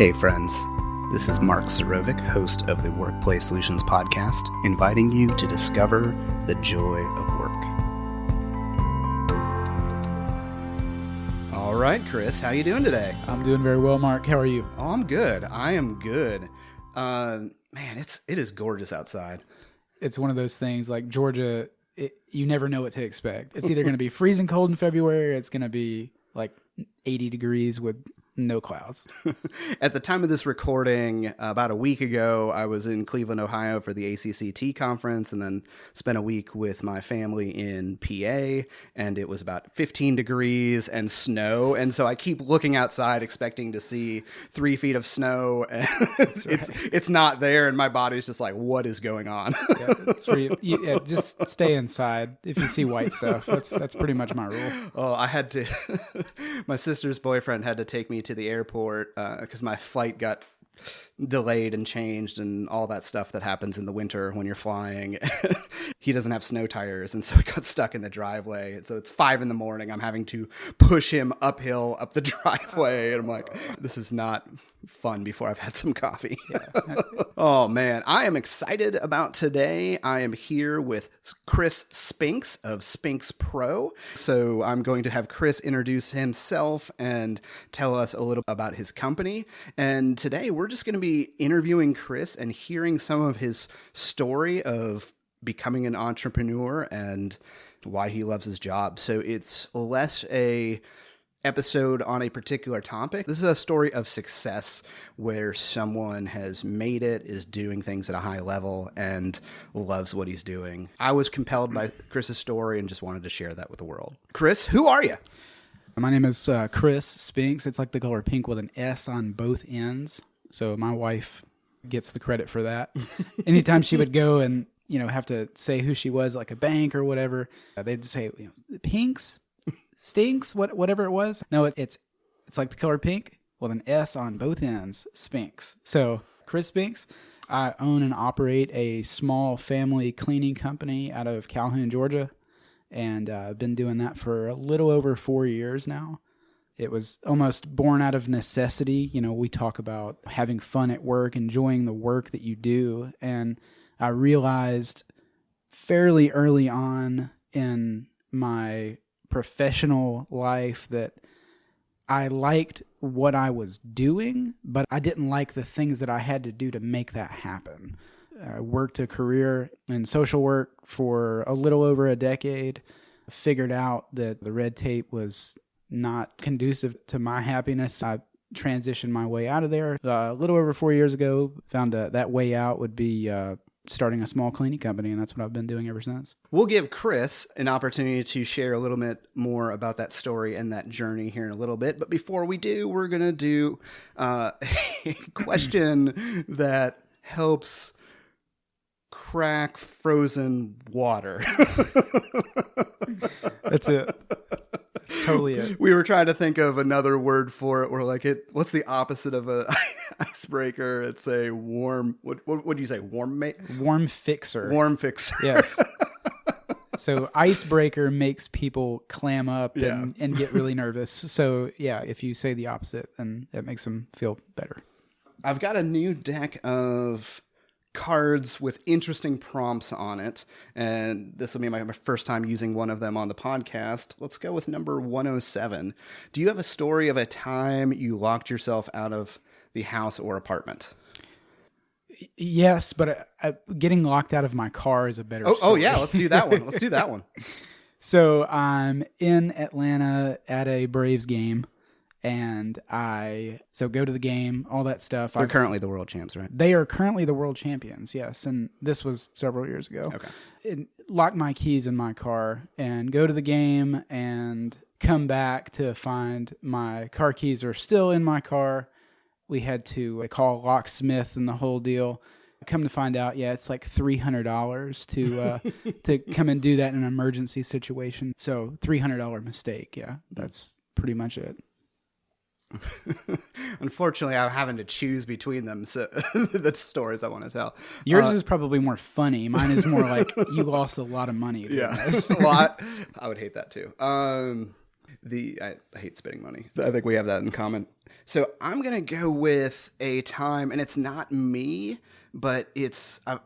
Hey friends, this is Mark Suroviec, host of the Workplace Solutions podcast, inviting you to discover the joy of work. All right, Chris, how you doing today? I'm doing very well, Mark. How are you? Oh, I'm good. I am good. Man, it is gorgeous outside. It's one of those things like Georgia, you never know what to expect. It's either going to be freezing cold in February or it's going to be like 80 degrees with no clouds. At the time of this recording, about a week ago, I was in Cleveland, Ohio for the ACCT conference and then spent a week with my family in PA, and it was about 15 degrees and snow. And so I keep looking outside expecting to see 3 feet of snow. And it's not there. And my body's just like, what is going on? That's where you just stay inside if you see white stuff. That's pretty much my rule. Oh, I had to, my sister's boyfriend had to take me to the airport because my flight got delayed and changed and all that stuff that happens in the winter when you're flying. He doesn't have snow tires, and so he got stuck in the driveway. And so it's 5 a.m. I'm having to push him uphill up the driveway, and I'm like, this is not fun before I've had some coffee. Oh man, I am excited about today. I am here with Chris Spinks of SpinksPro. So I'm going to have Chris introduce himself and tell us a little about his company. And today we're just going to be interviewing Chris and hearing some of his story of becoming an entrepreneur and why he loves his job. So it's less a episode on a particular topic. This is a story of success where someone has made it, is doing things at a high level, and loves what he's doing. I was compelled by Chris's story and just wanted to share that with the world. Chris, who are you? My name is Chris Spinks. It's like the color pink with an S on both ends. So my wife gets the credit for that. Anytime she would go and have to say who she was, like a bank or whatever, they'd say, Pinks, Stinks, whatever it was. No, it's like the color pink with an S on both ends, Spinks. So Chris Spinks, I own and operate a small family cleaning company out of Calhoun, Georgia, and I've been doing that for a little over 4 years now. It was almost born out of necessity. We talk about having fun at work, enjoying the work that you do. And I realized fairly early on in my professional life that I liked what I was doing, but I didn't like the things that I had to do to make that happen. I worked a career in social work for a little over a decade, figured out that the red tape was not conducive to my happiness. I transitioned my way out of there a little over 4 years ago, found that way out would be starting a small cleaning company, and that's what I've been doing ever since. We'll give Chris an opportunity to share a little bit more about that story and that journey here in a little bit. But before we do, we're going to do a question that helps crack frozen water. That's it. Totally it. We were trying to think of another word for it. We're like, what's the opposite of a icebreaker? It's a warm. What do you say? Warm fixer. Warm fixer. Yes. So icebreaker makes people clam up and get really nervous. So yeah, if you say the opposite, then that makes them feel better. I've got a new deck of cards with interesting prompts on it, and this will be my first time using one of them on the podcast. Let's go with number 107. Do you have a story of a time you locked yourself out of the house or apartment? Yes, but getting locked out of my car is a better story. Oh yeah, let's do that one. So I'm in Atlanta at a Braves game, and I go to the game, all that stuff. They're currently the world champs, right? They are currently the world champions, yes. And this was several years ago. Okay. Lock my keys in my car and go to the game and come back to find my car keys are still in my car. We had to call a locksmith and the whole deal. Come to find out, it's like $300 to come and do that in an emergency situation. So $300 mistake, that's pretty much it. Unfortunately, I'm having to choose between them. So the stories I want to tell. Yours is probably more funny. Mine is more like you lost a lot of money. Yeah. Well, I would hate that too. I hate spending money. I think we have that in common. So I'm going to go with a time, and it's not me, but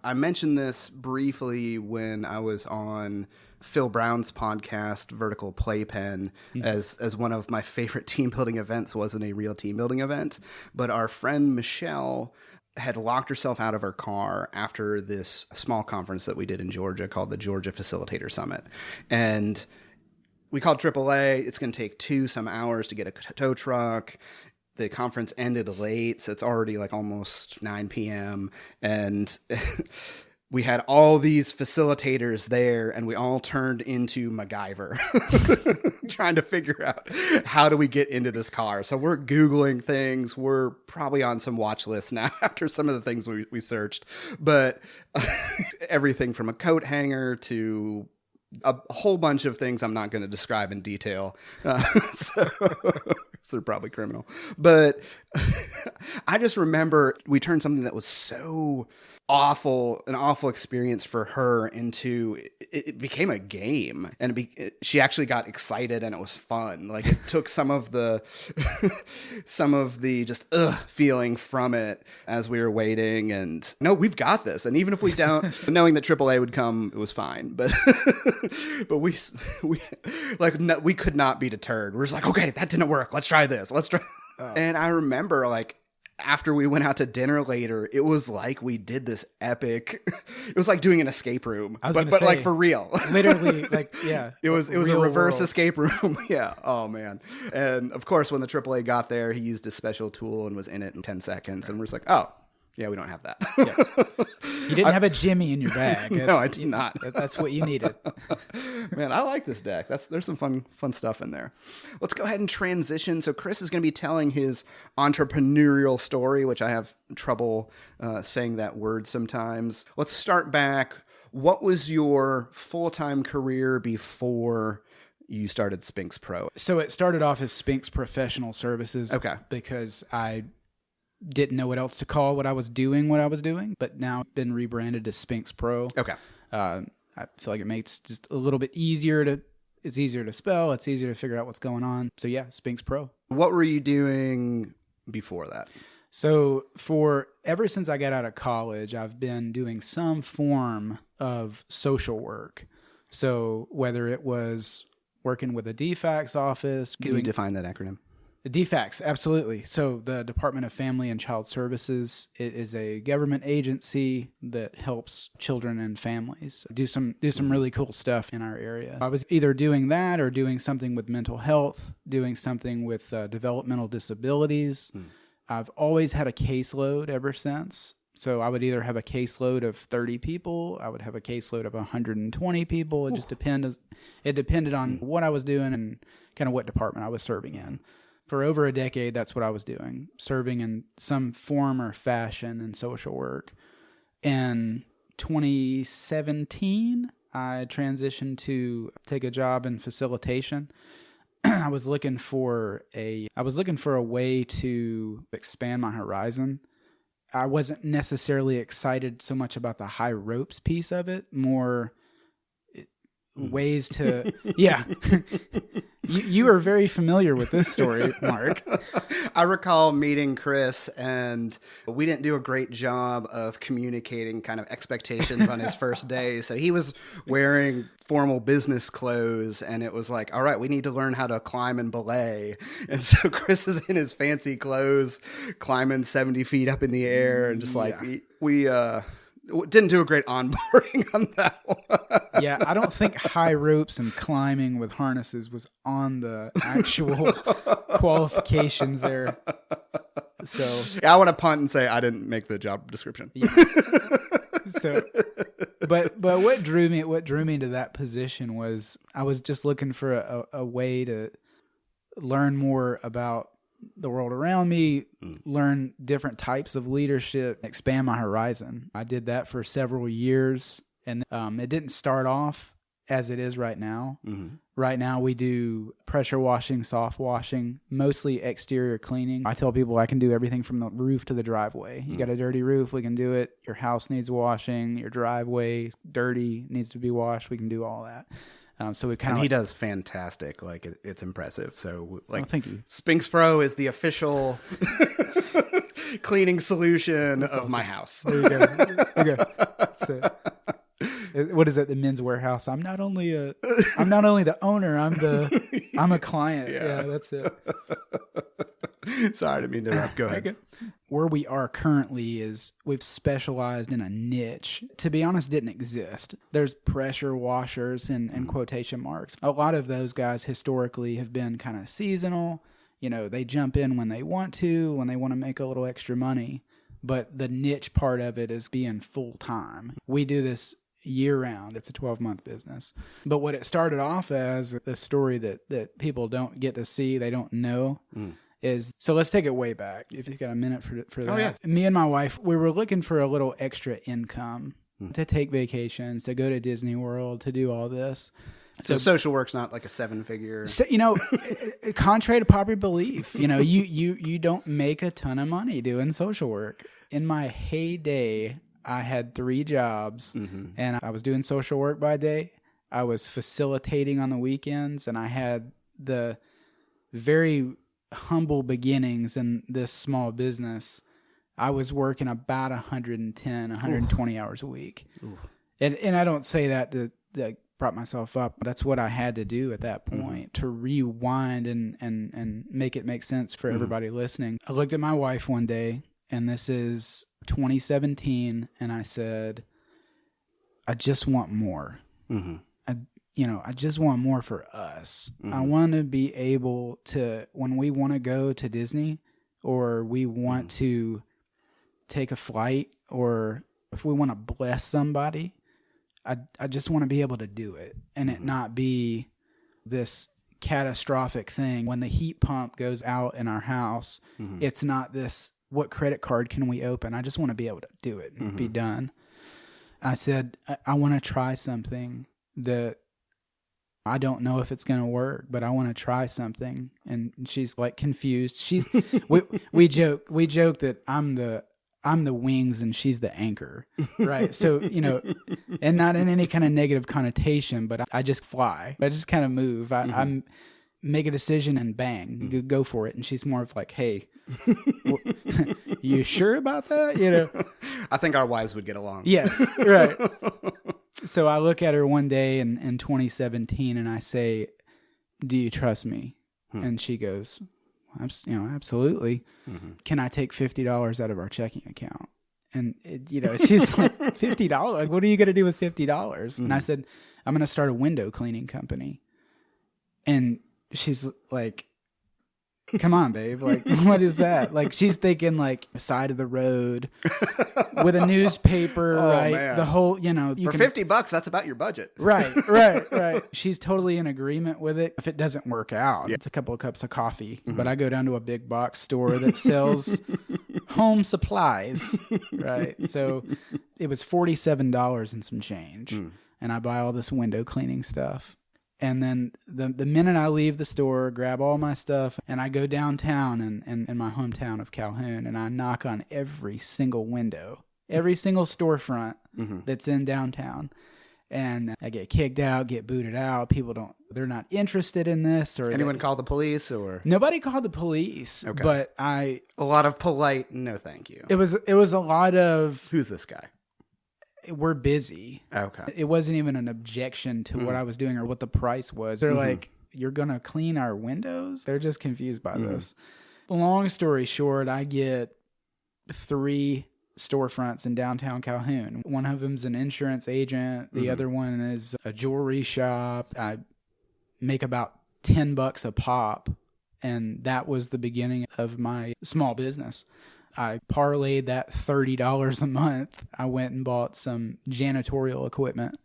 I mentioned this briefly when I was on Phil Brown's podcast, Vertical Playpen, as one of my favorite team building events. Wasn't a real team building event, but our friend Michelle had locked herself out of her car after this small conference that we did in Georgia called the Georgia Facilitator Summit. And we called AAA. It's going to take some hours to get a tow truck. The conference ended late, so it's already like almost 9 p.m. And we had all these facilitators there, and we all turned into MacGyver trying to figure out how do we get into this car. So we're Googling things. We're probably on some watch lists now after some of the things we searched. But everything from a coat hanger to a whole bunch of things I'm not going to describe in detail. So they're probably criminal. But I just remember we turned something that was so an awful experience for her into it became a game, and she actually got excited, and it was fun. Like, it took some of the just feeling from it as we were waiting, and no, we've got this. And even if we don't, knowing that AAA would come, it was fine. But we could not be deterred. We're just like, okay, that didn't work. Let's try this. And I remember, like, after we went out to dinner later, it was like we did this epic. It was like doing an escape room, but like for real. Literally, like, yeah. It was a reverse escape room. Yeah. Oh man. And of course, when the AAA got there, he used a special tool and was in it in 10 seconds. And we're just like, oh. Yeah, we don't have that. Yeah. You didn't have a Jimmy in your bag. No, I did not. That's what you needed. Man, I like this deck. There's some fun stuff in there. Let's go ahead and transition. So Chris is going to be telling his entrepreneurial story, which I have trouble saying that word sometimes. Let's start back. What was your full-time career before you started SpinksPro? So it started off as Spinks Professional Services. Okay. Because I didn't know what else to call what I was doing, but now it's been rebranded to SpinksPro. Okay. I feel like it makes just a little bit easier it's easier to spell, it's easier to figure out what's going on. So yeah, SpinksPro. What were you doing before that? So ever since I got out of college, I've been doing some form of social work. So whether it was working with a DFCS office. Can you define that acronym? DFCS, absolutely. So the Department of Family and Child Services, it is a government agency that helps children and families do some really cool stuff in our area. I was either doing that or doing something with mental health, doing something with developmental disabilities. I've always had a caseload ever since. So I would either have a caseload of 30 people, I would have a caseload of 120 people. It just depended on what I was doing and kind of what department I was serving in. For over a decade, that's what I was doing, serving in some form or fashion in social work. In 2017, I transitioned to take a job in facilitation. I was looking for a way to expand my horizon. I wasn't necessarily excited so much about the high ropes piece of it, more ways to, yeah. You are very familiar with this story, Mark. I recall meeting Chris, and we didn't do a great job of communicating kind of expectations on his first day. So he was wearing formal business clothes, and it was like, all right, we need to learn how to climb and belay. And so Chris is in his fancy clothes, climbing 70 feet up in the air, and just like, we didn't do a great onboarding on that one. Yeah, I don't think high ropes and climbing with harnesses was on the actual qualifications there. So yeah, I want to punt and say I didn't make the job description. Yeah. So, but what drew me to that position was I was just looking for a way to learn more about the world around me, learn different types of leadership, expand my horizon. I did that for several years, and it didn't start off as it is right now. Mm-hmm. Right now, we do pressure washing, soft washing, mostly exterior cleaning. I tell people I can do everything from the roof to the driveway. You got a dirty roof, we can do it. Your house needs washing. Your driveway dirty, needs to be washed. We can do all that. So we kind of he does fantastic. Like it's impressive. So like, thank you. SpinksPro is the official cleaning solution of awesome. my house. There you go. There you go. That's it. What is it? The Men's Warehouse. I'm not only the owner. I'm a client. Yeah, that's it. Sorry, I didn't mean to interrupt. Go ahead. Okay. Where we are currently is we've specialized in a niche. To be honest, didn't exist. There's pressure washers in quotation marks. A lot of those guys historically have been kind of seasonal. They jump in when they want to make a little extra money. But the niche part of it is being full time. We do this year round. It's a 12-month business. But what it started off as, the story that people don't get to see, they don't know, is, so let's take it way back. If you've got a minute for that. Oh, yeah. Me and my wife, we were looking for a little extra income to take vacations, to go to Disney World, to do all this. So social work's not like a 7-figure. So, contrary to popular belief, you don't make a ton of money doing social work. In my heyday, I had 3 jobs, and I was doing social work by day. I was facilitating on the weekends, and I had the very humble beginnings in this small business. I was working about 110, 120 hours a week. And I don't say that to prop myself up. That's what I had to do at that point to rewind and make it make sense for everybody listening. I looked at my wife one day, and this is 2017, and I said, I just want more. I just want more for us. I want to be able to, when we want to go to Disney, or we want to take a flight, or if we want to bless somebody, I just want to be able to do it, and it not be this catastrophic thing. When the heat pump goes out in our house, it's not this, what credit card can we open? I just want to be able to do it and be done. I said, I want to try something that I don't know if it's going to work, but I want to try something. And she's like confused. We joke that I'm the wings and she's the anchor, right? So, and not in any kind of negative connotation, but I just fly. I just kind of move. I make a decision and bang, go for it. And she's more of like, hey, you sure about that? I think our wives would get along. Yes, right. So I look at her one day in 2017 and I say, do you trust me? And she goes, absolutely. Can I take $50 out of our checking account? And she's like, $50? What are you going to do with $50? And I said, I'm going to start a window cleaning company. And she's like, come on, babe. Like, what is that? Like, she's thinking like side of the road with a newspaper, right? Man. The whole, for $50, that's about your budget. Right. She's totally in agreement with it. If it doesn't work out, it's a couple of cups of coffee. But I go down to a big box store that sells home supplies, right? So it was $47 and some change. And I buy all this window cleaning stuff. And then the minute I leave the store, grab all my stuff, and I go downtown in my hometown of Calhoun, and I knock on every single window, every single storefront that's in downtown. And I get kicked out, get booted out. People they're not interested in this. Or anyone call the police? Or nobody called the police. Okay. But a lot of polite, no thank you. It was a lot of, who's this guy? We're busy. Okay. It wasn't even an objection to what I was doing or what the price was. They're like, you're going to clean our windows? They're just confused by this. Long story short, I get 3 storefronts in downtown Calhoun. One of them's an insurance agent. The other one is a jewelry shop. I make about $10 a pop. And that was the beginning of my small business. I parlayed that $30 a month. I went and bought some janitorial equipment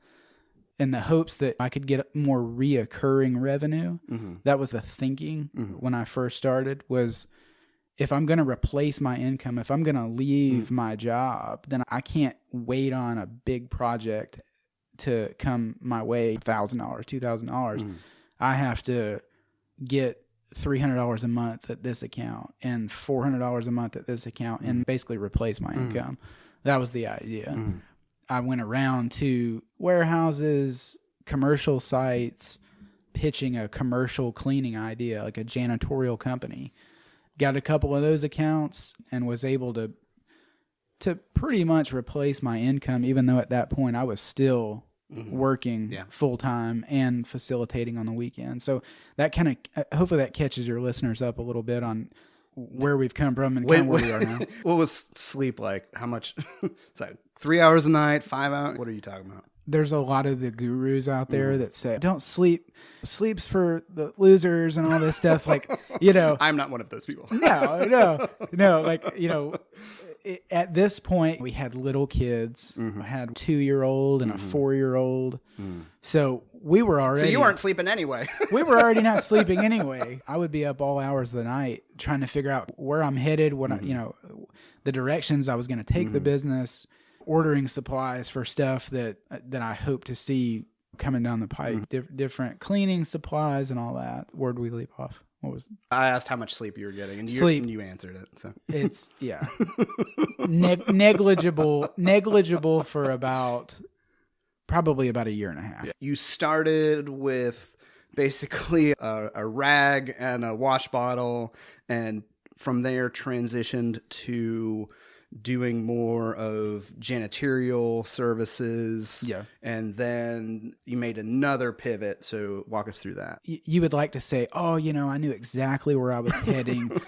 in the hopes that I could get more reoccurring revenue. That was the thinking when I first started, was if I'm going to replace my income, if I'm going to leave my job, then I can't wait on a big project to come my way, $1,000, $2,000. I have to get $300 a month at this account and $400 a month at this account and basically replace my income. That was the idea. I went around to warehouses, commercial sites pitching a commercial cleaning idea, like a janitorial company. Got a couple of those accounts and was able to pretty much replace my income, even though at that point I was still working full time and facilitating on the weekend. So that kind of, hopefully that catches your listeners up a little bit on where we've come from and kind of where we are now. What was sleep like? How much? It's like 3 hours a night, 5 hours? What are you talking about? There's a lot of the gurus out there that say, don't sleep. Sleep's for the losers and all this stuff. Like, I'm not one of those people. No. Like, at this point, we had little kids. I had a 2-year-old and a 4-year-old. So we were already... So you weren't sleeping anyway. We were already not sleeping anyway. I would be up all hours of the night trying to figure out where I'm headed, what the directions I was going to take the business, ordering supplies for stuff that I hope to see coming down the pipe, different cleaning supplies and all that. Where'd we leave off? What was I asked how much sleep you were getting, and you answered it. So it's negligible for probably about a year and a half. Yeah. You started with basically a rag and a wash bottle, and from there transitioned to doing more of janitorial services. Yeah. And then you made another pivot. So walk us through that. You would like to say, oh, I knew exactly where I was heading.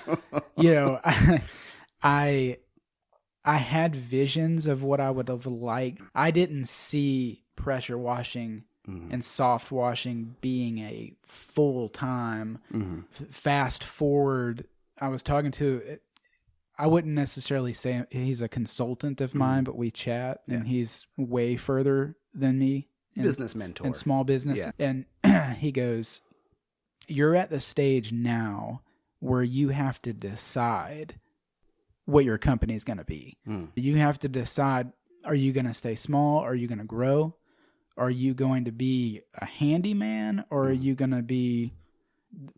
I had visions of what I would have liked. I didn't see pressure washing and soft washing being a full-time fast forward. I was talking to I wouldn't necessarily say he's a consultant of mine, but we chat, and he's way further than me. Business mentor. In small business. Yeah. And he goes, you're at the stage now where you have to decide what your company is going to be. You have to decide, are you going to stay small? Are you going to grow? Are you going to be a handyman? Or are you going to be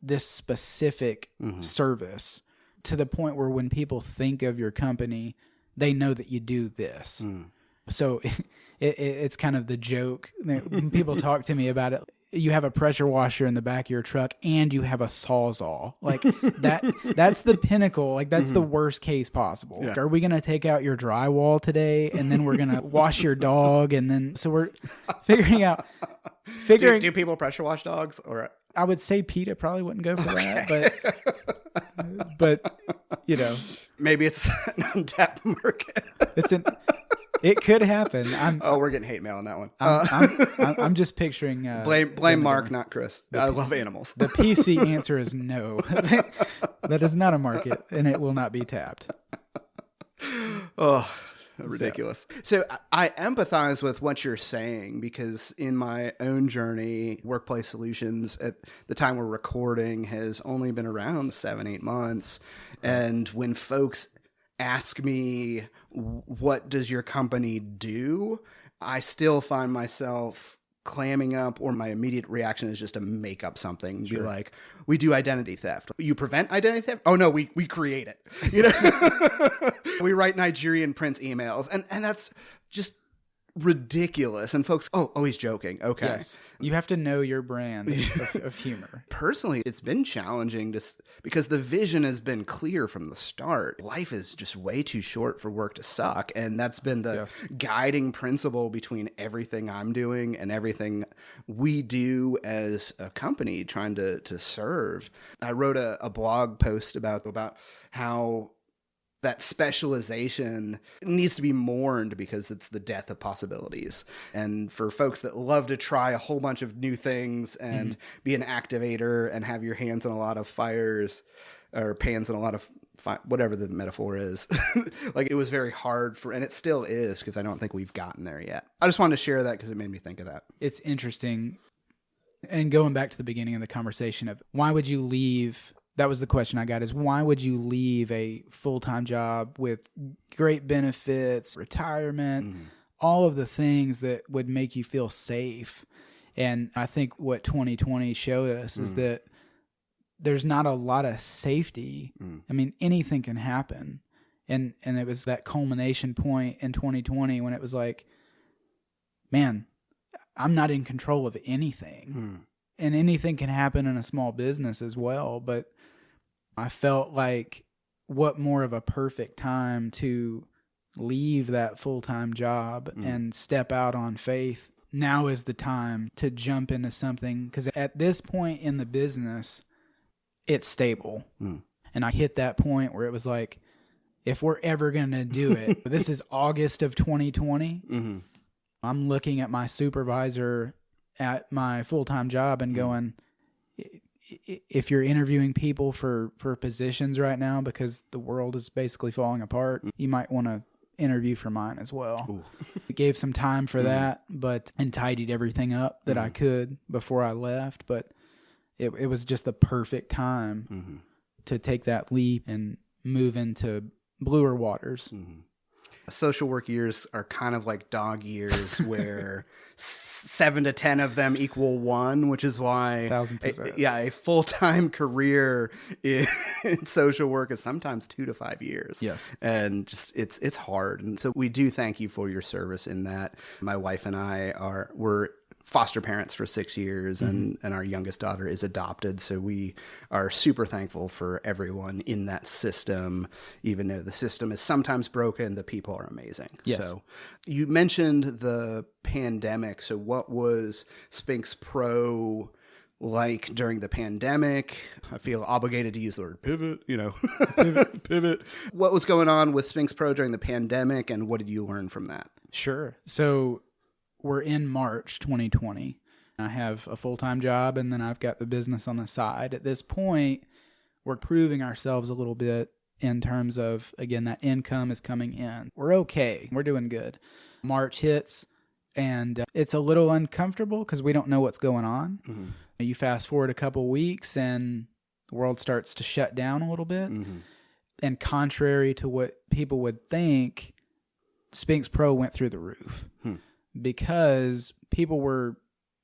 this specific service? To the point where when people think of your company, they know that you do this. So it's kind of the joke. When people talk to me about it, you have a pressure washer in the back of your truck and you have a Sawzall. Like that's the pinnacle. Like that's the worst case possible. Yeah. Like, are we going to take out your drywall today? And then we're going to wash your dog. And then, so we're figuring out. Do people pressure wash dogs? Or I would say PETA probably wouldn't go for that, but maybe it's an untapped market. It could happen. We're getting hate mail on that one. I'm just picturing. Blame Mark, not Chris. I love animals. The PC answer is no. That is not a market, and it will not be tapped. Oh. Ridiculous. So I empathize with what you're saying, because in my own journey, Workplace Solutions at the time we're recording has only been around 7-8 months. And when folks ask me, what does your company do? I still find myself clamming up, or my immediate reaction is just to make up something. Be like, we do identity theft. You prevent identity theft? Oh no, we create it. We write Nigerian prince emails, and that's just ridiculous. And folks, he's joking. Okay. Yes. You have to know your brand of humor. Personally, it's been challenging because the vision has been clear from the start. Life is just way too short for work to suck. And that's been the guiding principle between everything I'm doing and everything we do as a company trying to serve. I wrote a blog post about how that specialization needs to be mourned because it's the death of possibilities. And for folks that love to try a whole bunch of new things and be an activator and have your hands in a lot of fires, or pans in a lot of whatever the metaphor is, like it was very hard and it still is, because I don't think we've gotten there yet. I just wanted to share that because it made me think of that. It's interesting. And going back to the beginning of the conversation of why would you leave? That was the question I got, is why would you leave a full-time job with great benefits, retirement, all of the things that would make you feel safe? And I think what 2020 showed us is that there's not a lot of safety. I mean, anything can happen. And it was that culmination point in 2020 when it was like, man, I'm not in control of anything. And anything can happen in a small business as well. But I felt like what more of a perfect time to leave that full-time job and step out on faith. Now is the time to jump into something, because at this point in the business, it's stable. And I hit that point where it was like, if we're ever going to do it, this is August of 2020. I'm looking at my supervisor at my full-time job and going, if you're interviewing people for positions right now, because the world is basically falling apart, you might want to interview for mine as well. It gave some time for that, and tidied everything up that I could before I left. But it was just the perfect time to take that leap and move into bluer waters. Social work years are kind of like dog years, where 7 to 10 of them equal 1, which is why 1,000%. A full-time career in social work is sometimes 2 to 5 years. Yes. And just it's hard. And so we do thank you for your service in that. My wife and I were foster parents for 6 years, and our youngest daughter is adopted. So we are super thankful for everyone in that system, even though the system is sometimes broken, the people are amazing. Yes. So you mentioned the pandemic. So what was SpinksPro like during the pandemic? I feel obligated to use the word pivot, pivot. What was going on with SpinksPro during the pandemic, and what did you learn from that? Sure. So we're in March 2020. I have a full-time job, and then I've got the business on the side. At this point, we're proving ourselves a little bit in terms of, again, that income is coming in. We're okay. We're doing good. March hits, and it's a little uncomfortable because we don't know what's going on. You fast forward a couple weeks, and the world starts to shut down a little bit. And contrary to what people would think, SpinksPro went through the roof. Because people were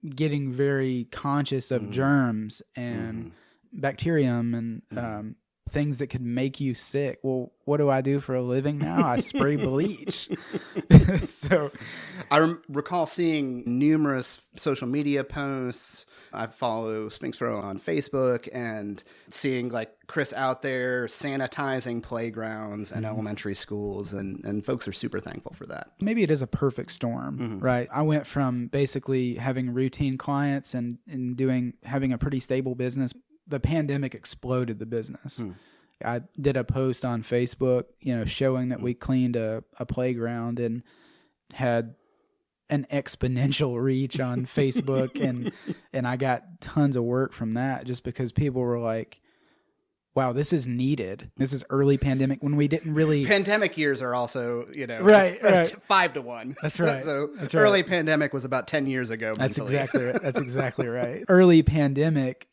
getting very conscious of germs and bacterium and things that could make you sick. Well, what do I do for a living now? I spray bleach. So I recall seeing numerous social media posts. I follow SpinksPro on Facebook, and seeing like Chris out there sanitizing playgrounds and elementary schools, and folks are super thankful for that. Maybe it is a perfect storm, right? I went from basically having routine clients and having a pretty stable business. The pandemic exploded the business. I did a post on Facebook, showing that we cleaned a playground and had an exponential reach on Facebook, and I got tons of work from that, just because people were like, wow, this is needed. This is early pandemic, when we didn't really... Pandemic years are also, right. 5 to 1. That's right. So That's early right. pandemic was about 10 years ago. That's mentally. exactly right. That's exactly right. Early pandemic,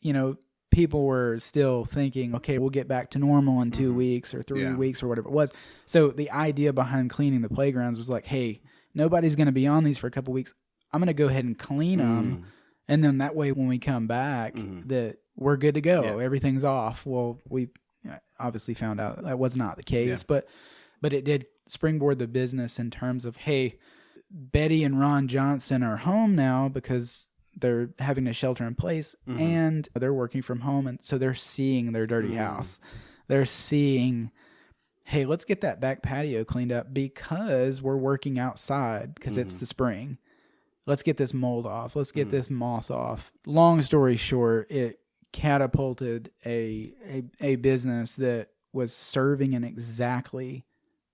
people were still thinking, okay, we'll get back to normal in 2 weeks or 3 weeks or whatever it was. So the idea behind cleaning the playgrounds was like, hey, nobody's going to be on these for a couple weeks. I'm going to go ahead and clean them. And then that way, when we come back, that we're good to go. Yeah. Everything's off. Well, we obviously found out that was not the case, but it did springboard the business in terms of, hey, Betty and Ron Johnson are home now because they're having to shelter in place, and they're working from home. And so they're seeing their dirty house. They're seeing, hey, let's get that back patio cleaned up because we're working outside because it's the spring. Let's get this mold off. Let's get this moss off. Long story short, it catapulted a business that was serving in exactly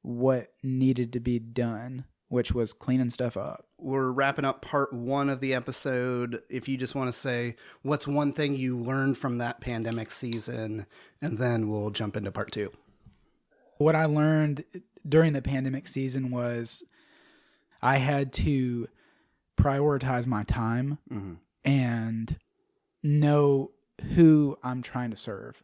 what needed to be done, which was cleaning stuff up. We're wrapping up part 1 of the episode. If you just want to say, what's one thing you learned from that pandemic season, and then we'll jump into part 2. What I learned during the pandemic season was I had to prioritize my time and know who I'm trying to serve.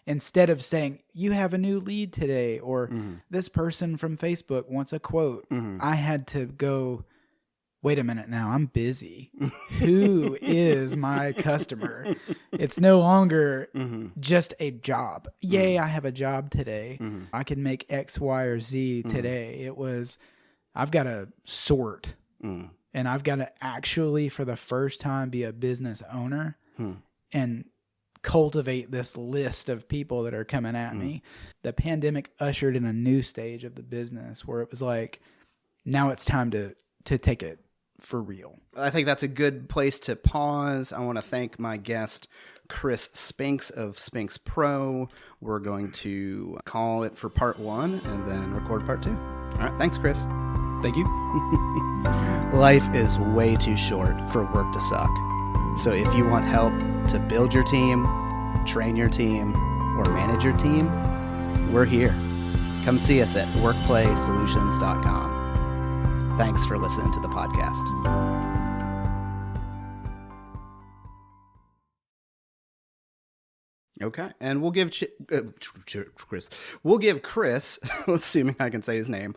Instead of saying, you have a new lead today, or this person from Facebook wants a quote, I had to go, wait a minute now, I'm busy. Who is my customer? It's no longer just a job. Yay, I have a job today. I can make X, Y, or Z today. It was, I've got to sort And I've got to actually, for the first time, be a business owner and cultivate this list of people that are coming at me. The pandemic ushered in a new stage of the business where it was like, now it's time to take it for real. I think that's a good place to pause. I want to thank my guest, Chris Spinks of SpinksPro. We're going to call it for part 1 and then record part 2. All right. Thanks, Chris. Thank you. Life is way too short for work to suck. So if you want help to build your team, train your team, or manage your team, we're here. Come see us at workplaysolutions.com. Thanks for listening to the podcast. Okay, and we'll give Chris, assuming I can say his name,